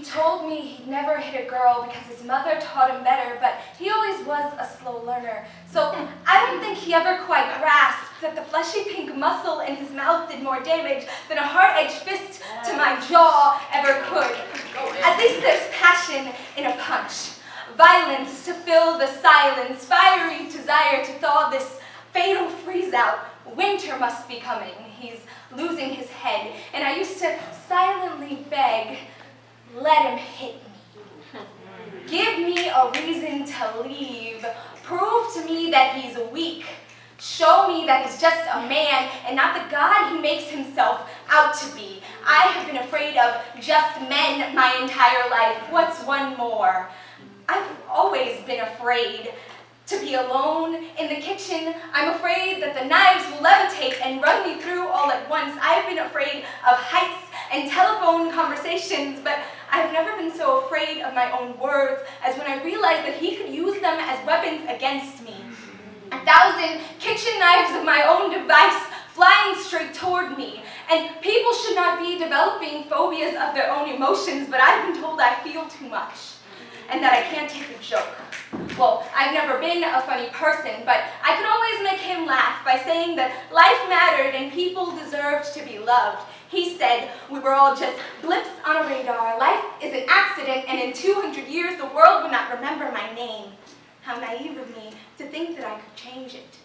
told me he'd never hit a girl because his mother taught him better, but he always was a slow learner. So I don't think he ever quite grasped that the fleshy pink muscle in his mouth did more damage than a hard-edged fist to my jaw ever could. At least there's passion in a punch. Violence to fill the silence, fiery desire to thaw this fatal freeze-out. Winter must be coming. He's losing his head, and I used to silently beg, let him hit me. Give me a reason to leave. Prove to me that he's weak. Show me that he's just a man and not the god he makes himself out to be. I have been afraid of just men my entire life. What's one more? I've always been afraid to be alone in the kitchen. I'm afraid that the knives will levitate and run me through all at once. I've been afraid of heights and telephone conversations, but I've never been so afraid of my own words as when I realized that he could use them as weapons against me. 1,000 kitchen knives of my own device flying straight toward me. And people should not be developing phobias of their own emotions, but I've been told I feel too much and that I can't take a joke. Well, I've never been a funny person, but I could always make him laugh by saying that life mattered and people deserved to be loved. He said we were all just blips on a radar. Life is an accident, and in 200 years the world would not remember my name. How naive of me to think that I could change it.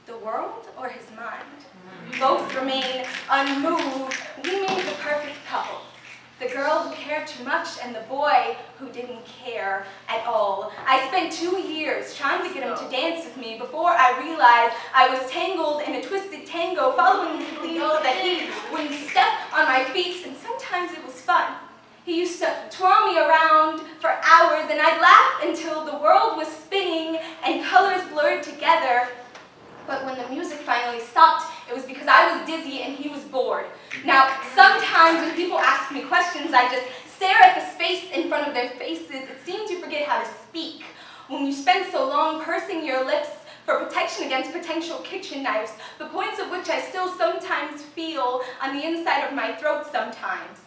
The world or his mind? Both remain unmoved. We made the perfect couple. The girl who cared too much and the boy who didn't care at all. I spent 2 years trying to get him to dance with me before I realized I was tangled in a twisted tango, following his lead so that he wouldn't step on my feet, and sometimes it was fun. He used to twirl me around for hours, and I'd laugh until the world was spinning and colors blurred together. But when the music finally stopped, it was because I was dizzy and he was bored. Now, sometimes when people ask me questions, I just stare at the space in front of their faces. It seems you forget how to speak. When you spend so long pursing your lips for protection against potential kitchen knives, the points of which I still sometimes feel on the inside of my throat sometimes.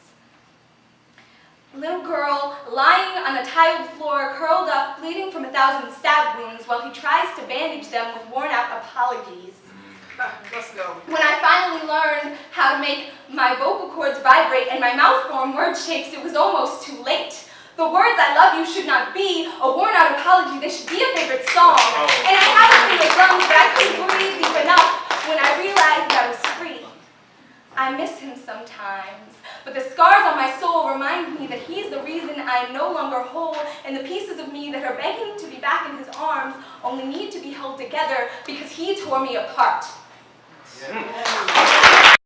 Little girl lying on a tiled floor, curled up, bleeding from 1,000 stab wounds while he tries to bandage them with worn-out apologies. Let's go. When I finally learned how to make my vocal cords vibrate and my mouth form word shapes, it was almost too late. The words "I love you" should not be a worn-out apology. They should be a favorite song. And I had it in the lungs, but I couldn't breathe deep enough when I realized that I was free. I miss him sometimes, but the scars on my soul remind me that he's the reason I am no longer whole, and the pieces of me that are begging to be back in his arms only need to be held together because he tore me apart. Yeah.